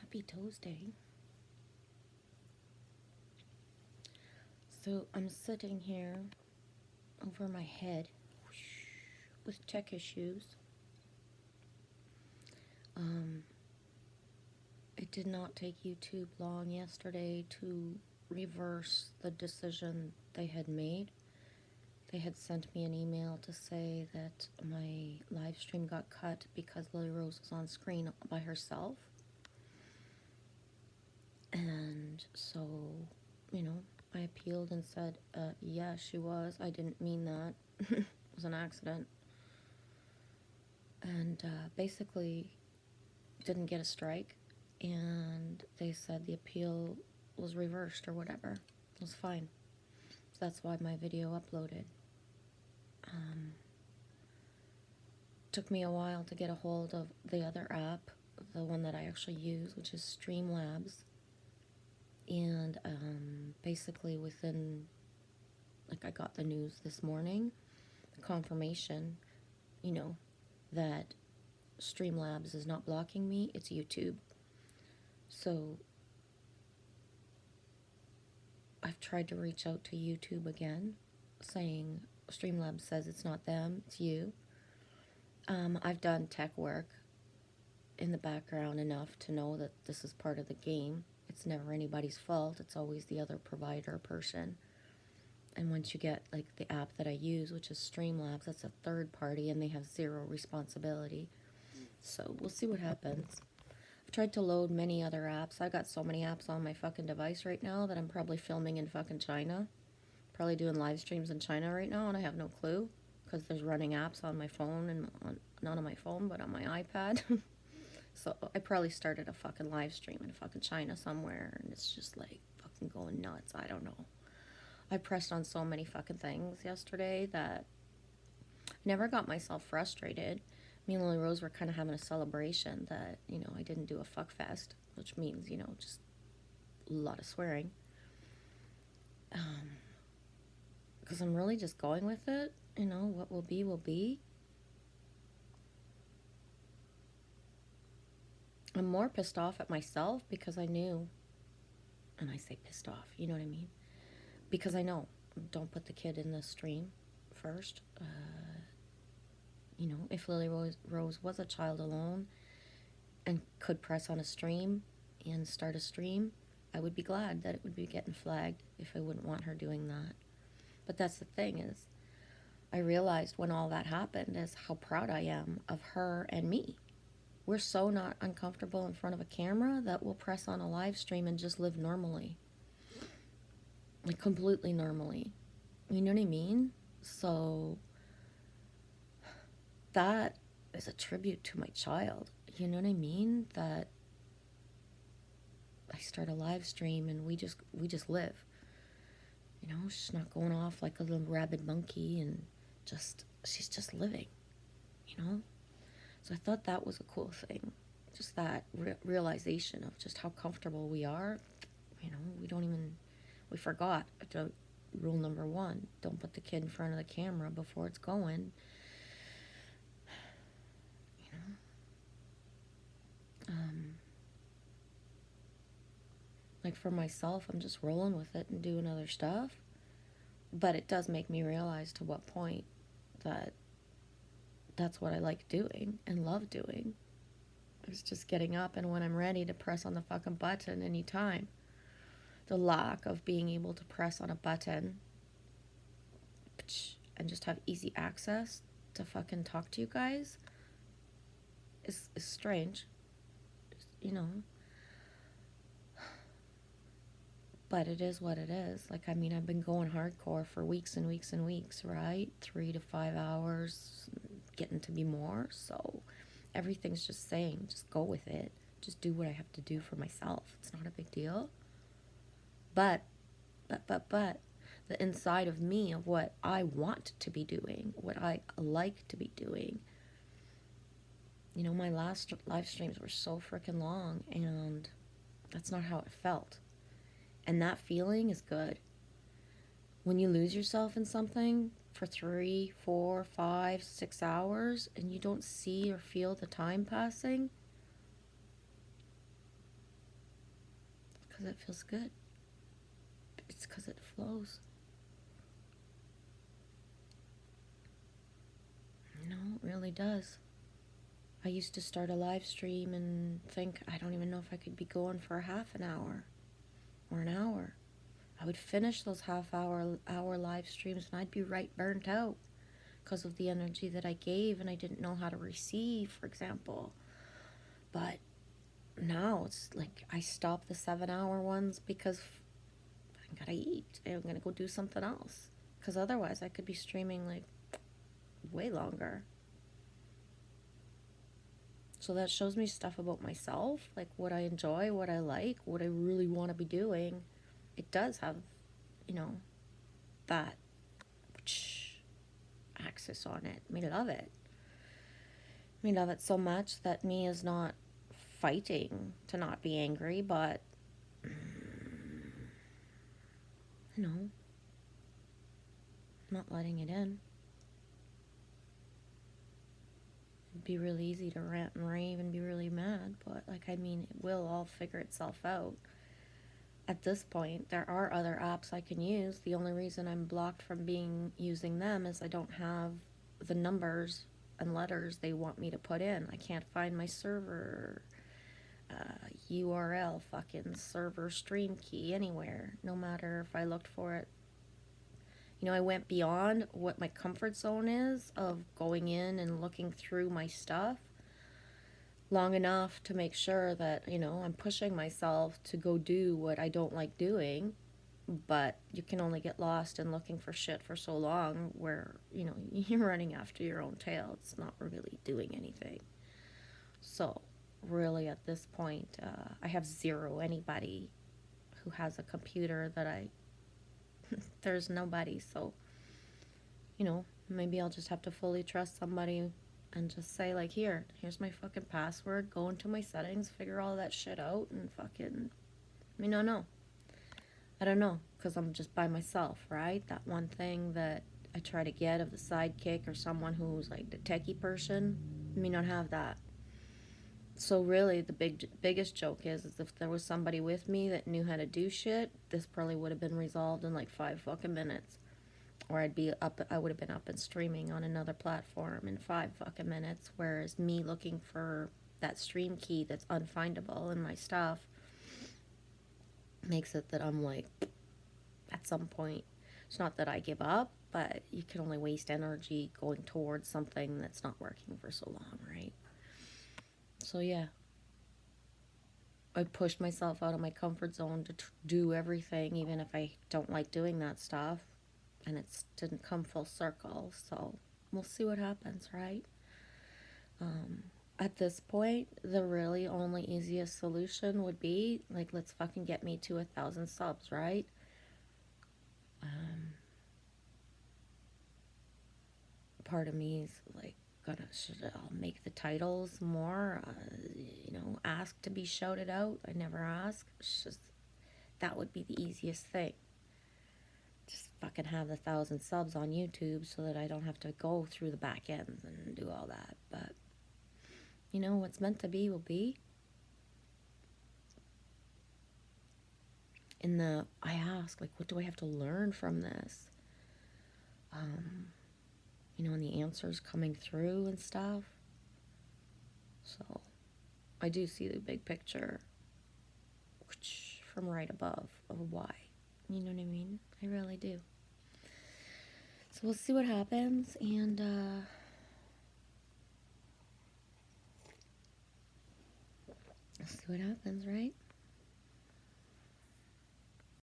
Happy Tuesday. So I'm sitting here over my head with tech issues. It did not take YouTube long yesterday to reverse the decision they had made. They had sent me an email to say that my live stream got cut because Lily Rose was on screen by herself. And so, I appealed and said, yeah, she was. I didn't mean that. It was an accident. And basically didn't get a strike. And they said the appeal was reversed or whatever. It was fine. So that's why my video uploaded. Took me a while to get a hold of the other app, the one that I actually use, which is Streamlabs. And basically within, I got the news this morning, the confirmation, that Streamlabs is not blocking me, it's YouTube. So I've tried to reach out to YouTube again, saying Streamlabs says it's not them, it's you. I've done tech work in the background enough to know that this is part of the game. It's never anybody's fault. It's always the other provider person. And once you get the app that I use, which is Streamlabs, that's a third party and they have zero responsibility. So we'll see what happens. I've tried to load many other apps. I got so many apps on my fucking device right now that I'm probably filming in fucking China. Probably doing live streams in China right now and I have no clue because there's running apps on my phone and not on my phone but on my iPad. So I probably started a fucking live stream in fucking China somewhere and it's just fucking going nuts. I don't know. I pressed on so many fucking things yesterday that I never got myself frustrated. Me and Lily Rose were kind of having a celebration that, I didn't do a fuck fest, which means, just a lot of swearing. Because I'm really just going with it. What will be, will be. I'm more pissed off at myself because I knew, and I say pissed off, you know what I mean? Because I know, don't put the kid in the stream first. If Lily Rose was a child alone and could press on a stream and start a stream, I would be glad that it would be getting flagged if I wouldn't want her doing that. But that's the thing is, I realized when all that happened is how proud I am of her and me. We're so not uncomfortable in front of a camera that we'll press on a live stream and just live normally. Completely normally. You know what I mean? So that is a tribute to my child. You know what I mean? That I start a live stream and we just live. She's not going off like a little rabid monkey and she's just living. So I thought that was a cool thing. Just that realization of just how comfortable we are. We forgot rule number 1, don't put the kid in front of the camera before it's going. For myself, I'm just rolling with it and doing other stuff. But it does make me realize to what point that's what I like doing and love doing. It's just getting up and when I'm ready to press on the fucking button anytime. The lack of being able to press on a button and just have easy access to fucking talk to you guys is strange. But it is what it is. I've been going hardcore for weeks and weeks and weeks, right? 3 to 5 hours, getting to be more. So everything's just saying, just go with it. Just do what I have to do for myself. It's not a big deal. But, the inside of me of what I want to be doing, what I like to be doing. My last live streams were so freaking long and that's not how it felt. And that feeling is good. When you lose yourself in something for 3, 4, 5, 6 hours and you don't see or feel the time passing, because it feels good. It's because it flows. You know, it really does. I used to start a live stream and think, I don't even know if I could be going for a half an hour or an hour. I would finish those hour live streams and I'd be right burnt out because of the energy that I gave and I didn't know how to receive, for example. But now it's like I stop the 7-hour ones because I gotta eat. I'm gonna go do something else. Because otherwise I could be streaming like way longer. So that shows me stuff about myself, like what I enjoy, what I like, what I really want to be doing. It does have, you know, that axis on it. Me love it. Me love it so much that me is not fighting to not be angry, but, you know, not letting it in. It'd be really easy to rant and rave and be really mad, but, like, I mean, it will all figure itself out. At this point, there are other apps I can use. The only reason I'm blocked from using them is I don't have the numbers and letters they want me to put in. I can't find my server URL, fucking server stream key anywhere, no matter if I looked for it. You know, I went beyond what my comfort zone is of going in and looking through my stuff long enough to make sure that, you know, I'm pushing myself to go do what I don't like doing, but you can only get lost in looking for shit for so long where, you know, you're running after your own tail. It's not really doing anything. So, really at this point, I have zero anybody who has a computer that there's nobody, so, you know, maybe I'll just have to fully trust somebody and just say, like, here's my fucking password, go into my settings, figure all that shit out, and fucking, I don't know, because I'm just by myself, right? That one thing that I try to get of the sidekick or someone who's, like, the techie person, I may not have that. So really, the biggest joke is if there was somebody with me that knew how to do shit, this probably would have been resolved in like 5 fucking minutes. Or I would have been up and streaming on another platform in 5 fucking minutes. Whereas me looking for that stream key that's unfindable in my stuff makes it that I'm like, at some point, it's not that I give up, but you can only waste energy going towards something that's not working for so long, right? So yeah, I pushed myself out of my comfort zone to do everything, even if I don't like doing that stuff, and it didn't come full circle. So we'll see what happens, right? At this point, the really only easiest solution would be like, let's fucking get me to 1,000 subs, right? Part of me is like, should I make the titles more, you know, ask to be shouted out. I never ask. It's just, that would be the easiest thing. Just fucking have 1,000 subs on YouTube so that I don't have to go through the back ends and do all that. But, you know, what's meant to be will be. I ask, like, what do I have to learn from this? You know, and the answers coming through and stuff. So, I do see the big picture from right above of why. You know what I mean? I really do. So we'll see what happens, and we'll see what happens, right?